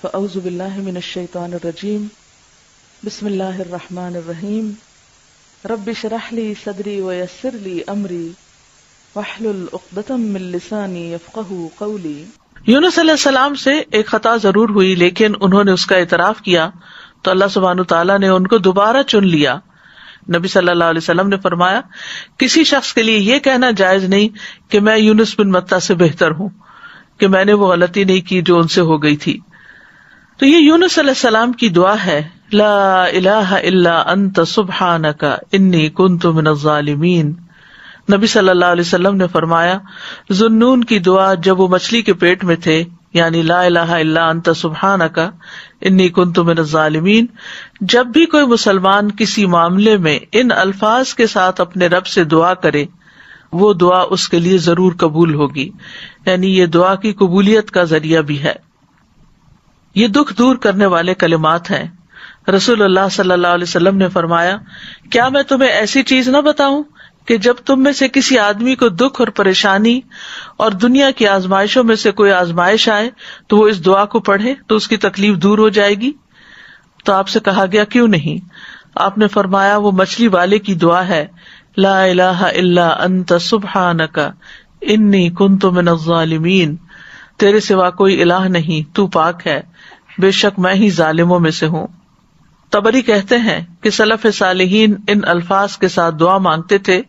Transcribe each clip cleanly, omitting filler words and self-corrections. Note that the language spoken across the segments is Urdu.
فاعوذ باللہ من الشیطان الرجیم بسم اللہ الرحمن الرحیم رب اشرح لی صدری ویسر لی امری واحلل عقدۃ من لسانی یفقہوا قولی۔ یونس علیہ السلام سے ایک خطا ضرور ہوئی، لیکن انہوں نے اس کا اعتراف کیا تو اللہ سبحانہ تعالیٰ نے ان کو دوبارہ چن لیا۔ نبی صلی اللہ علیہ وسلم نے فرمایا، کسی شخص کے لیے یہ کہنا جائز نہیں کہ میں یونس بن متیٰ سے بہتر ہوں، کہ میں نے وہ غلطی نہیں کی جو ان سے ہو گئی تھی۔ تو یہ یونس علیہ السلام کی دعا ہے، لا الہ الا انت سبحانک انی کنت من الظالمین۔ نبی صلی اللہ علیہ وسلم نے فرمایا، ذوالنون کی دعا جب وہ مچھلی کے پیٹ میں تھے، یعنی لا الہ الا انت سبحانک انی کنت من الظالمین، جب بھی کوئی مسلمان کسی معاملے میں ان الفاظ کے ساتھ اپنے رب سے دعا کرے، وہ دعا اس کے لیے ضرور قبول ہوگی، یعنی یہ دعا کی قبولیت کا ذریعہ بھی ہے۔ یہ دکھ دور کرنے والے کلمات ہیں۔ رسول اللہ صلی اللہ علیہ وسلم نے فرمایا، کیا میں تمہیں ایسی چیز نہ بتاؤں کہ جب تم میں سے کسی آدمی کو دکھ اور پریشانی اور دنیا کی آزمائشوں میں سے کوئی آزمائش آئے تو وہ اس دعا کو پڑھے تو اس کی تکلیف دور ہو جائے گی؟ تو آپ سے کہا گیا کیوں نہیں؟ آپ نے فرمایا، وہ مچھلی والے کی دعا ہے، لا الہ الا انت سبحانک انی کنت من الظالمین، تیرے سوا کوئی الہ نہیں، تو پاک ہے، بے شک میں ہی ظالموں میں سے ہوں۔ طبری کہتے ہیں کہ سلف صالحین ان الفاظ کے ساتھ دعا مانگتے تھے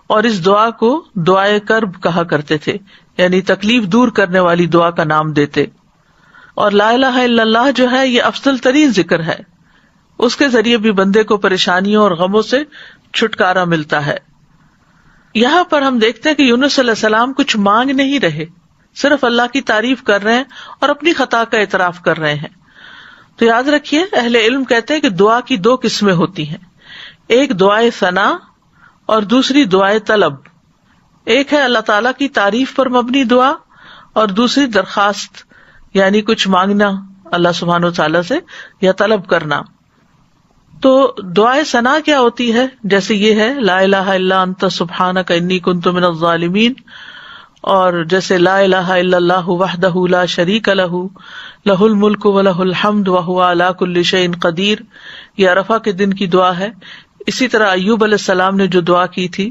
اور اس دعا کو دعائے کرب کہا کرتے تھے، یعنی تکلیف دور کرنے والی دعا کا نام دیتے۔ اور لا الہ الا اللہ جو ہے یہ افضل ترین ذکر ہے، اس کے ذریعے بھی بندے کو پریشانیوں اور غموں سے چھٹکارا ملتا ہے۔ یہاں پر ہم دیکھتے ہیں کہ یونس علیہ السلام کچھ مانگ نہیں رہے، صرف اللہ کی تعریف کر رہے ہیں اور اپنی خطا کا اعتراف کر رہے ہیں۔ تو یاد رکھیے، اہل علم کہتے ہیں کہ دعا کی دو قسمیں ہوتی ہیں، ایک دعائے ثنا اور دوسری دعائے طلب۔ ایک ہے اللہ تعالیٰ کی تعریف پر مبنی دعا اور دوسری درخواست، یعنی کچھ مانگنا اللہ سبحانہ وتعالیٰ سے یا طلب کرنا۔ تو دعائے ثنا کیا ہوتی ہے؟ جیسے یہ ہے، لا الہ الا انت سبحانک انی کنت من الظالمین، اور جیسے لا الہ الا اللہ وحدہ لا شریک لہ لہ الملک ولہ الحمد وہو علی کل شیء قدیر، یہ عرفہ کے دن کی دعا ہے۔ اسی طرح ایوب علیہ السلام نے جو دعا کی تھی،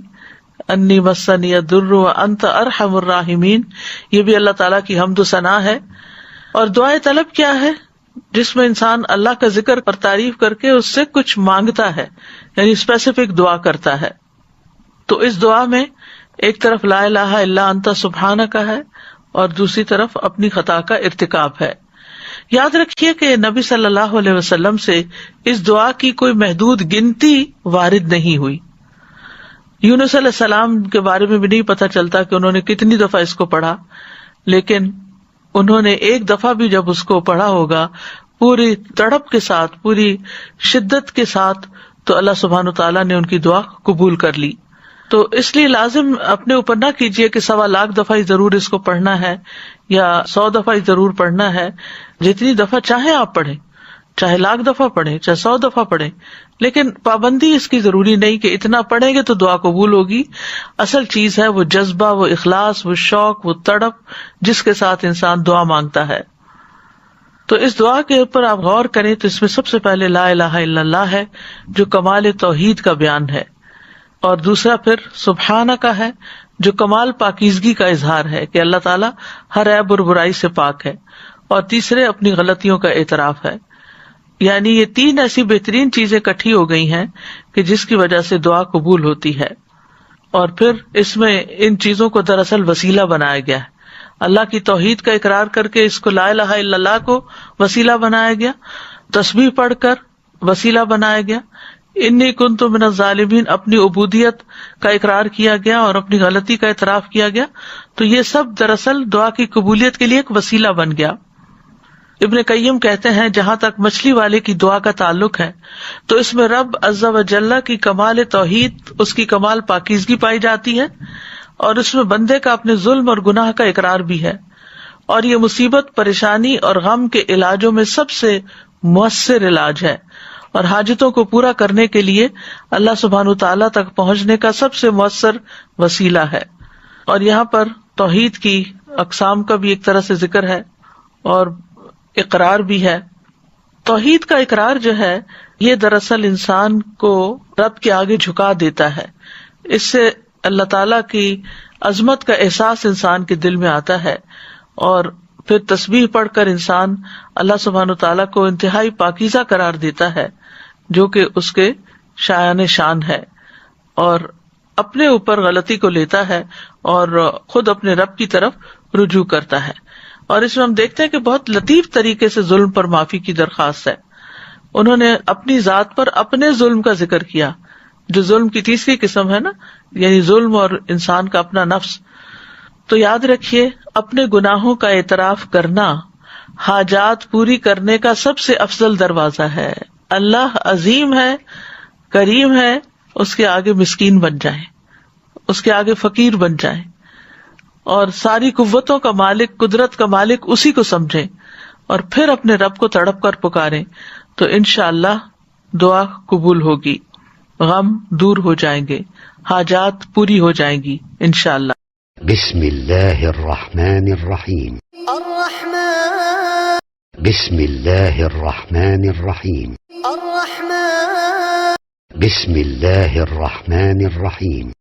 انی مسنی الضر وانت ارحم الراحمین، یہ بھی اللہ تعالیٰ کی حمد و ثنا ہے۔ اور دعائے طلب کیا ہے؟ جس میں انسان اللہ کا ذکر اور تعریف کر کے اس سے کچھ مانگتا ہے، یعنی اسپیسیفک دعا کرتا ہے۔ تو اس دعا میں ایک طرف لا الہ الا انت سبحانک ہے اور دوسری طرف اپنی خطا کا ارتکاب ہے۔ یاد رکھیے کہ نبی صلی اللہ علیہ وسلم سے اس دعا کی کوئی محدود گنتی وارد نہیں ہوئی۔ یونس علیہ السلام کے بارے میں بھی نہیں پتہ چلتا کہ انہوں نے کتنی دفعہ اس کو پڑھا، لیکن انہوں نے ایک دفعہ بھی جب اس کو پڑھا ہوگا پوری تڑپ کے ساتھ، پوری شدت کے ساتھ، تو اللہ سبحانہ تعالیٰ نے ان کی دعا قبول کر لی۔ تو اس لیے لازم اپنے اوپر نہ کیجیے کہ 1.25 لاکھ دفعہ ہی ضرور اس کو پڑھنا ہے یا 100 دفعہ ہی ضرور پڑھنا ہے۔ جتنی دفعہ چاہیں آپ پڑھیں، چاہے 1,00,000 دفعہ پڑھیں، چاہے 100 دفعہ پڑھیں، لیکن پابندی اس کی ضروری نہیں کہ اتنا پڑھیں گے تو دعا قبول ہوگی۔ اصل چیز ہے وہ جذبہ، وہ اخلاص، وہ شوق، وہ تڑپ جس کے ساتھ انسان دعا مانگتا ہے۔ تو اس دعا کے اوپر آپ غور کریں تو اس میں سب سے پہلے لا الہ الا اللہ ہے جو کمال توحید کا بیان ہے، اور دوسرا پھر سبحانہ کا ہے جو کمال پاکیزگی کا اظہار ہے کہ اللہ تعالیٰ ہر عیب اور برائی سے پاک ہے، اور تیسرے اپنی غلطیوں کا اعتراف ہے۔ یعنی یہ 3 ایسی بہترین چیزیں اکٹھی ہو گئی ہیں کہ جس کی وجہ سے دعا قبول ہوتی ہے۔ اور پھر اس میں ان چیزوں کو دراصل وسیلہ بنایا گیا ہے، اللہ کی توحید کا اقرار کر کے اس کو لا الہ الا اللہ کو وسیلہ بنایا گیا، تسبیح پڑھ کر وسیلہ بنایا گیا، انی کنت من الظالمین اپنی عبودیت کا اقرار کیا گیا اور اپنی غلطی کا اعتراف کیا گیا۔ تو یہ سب دراصل دعا کی قبولیت کے لیے ایک وسیلہ بن گیا۔ ابن قیم کہتے ہیں جہاں تک مچھلی والے کی دعا کا تعلق ہے تو اس میں رب عز و جل کی کمال توحید، اس کی کمال پاکیزگی پائی جاتی ہے، اور اس میں بندے کا اپنے ظلم اور گناہ کا اقرار بھی ہے، اور یہ مصیبت، پریشانی اور غم کے علاجوں میں سب سے مؤثر علاج ہے، اور حاجتوں کو پورا کرنے کے لیے اللہ سبحانہ تعالیٰ تک پہنچنے کا سب سے مؤثر وسیلہ ہے۔ اور یہاں پر توحید کی اقسام کا بھی ایک طرح سے ذکر ہے، اور اقرار بھی ہے. توحید کا اقرار جو ہے یہ دراصل انسان کو رب کے آگے جھکا دیتا ہے. اس سے اللہ تعالی کی عظمت کا احساس انسان کے دل میں آتا ہے، اور پھر تسبیح پڑھ کر انسان اللہ سبحانہ تعالیٰ کو انتہائی پاکیزہ قرار دیتا ہے جو کہ اس کے شایان شان ہے، اور اپنے اوپر غلطی کو لیتا ہے اور خود اپنے رب کی طرف رجوع کرتا ہے. اور اس میں ہم دیکھتے ہیں کہ بہت لطیف طریقے سے ظلم پر معافی کی درخواست ہے. انہوں نے اپنی ذات پر اپنے ظلم کا ذکر کیا، جو ظلم کی تیسری قسم ہے نا، یعنی ظلم اور انسان کا اپنا نفس. تو یاد رکھیے اپنے گناہوں کا اعتراف کرنا حاجات پوری کرنے کا سب سے افضل دروازہ ہے. اللہ عظیم ہے، کریم ہے، اس کے آگے مسکین بن جائیں، اس کے آگے فقیر بن جائیں، اور ساری قوتوں کا مالک، قدرت کا مالک اسی کو سمجھیں، اور پھر اپنے رب کو تڑپ کر پکاریں تو انشاءاللہ دعا قبول ہوگی، غم دور ہو جائیں گے، حاجات پوری ہو جائیں گی انشاءاللہ. بسم اللہ الرحمن الرحیم. الرحمن بسم اللہ الرحمن الرحیم. الرحمن بسم اللہ الرحمن الرحیم.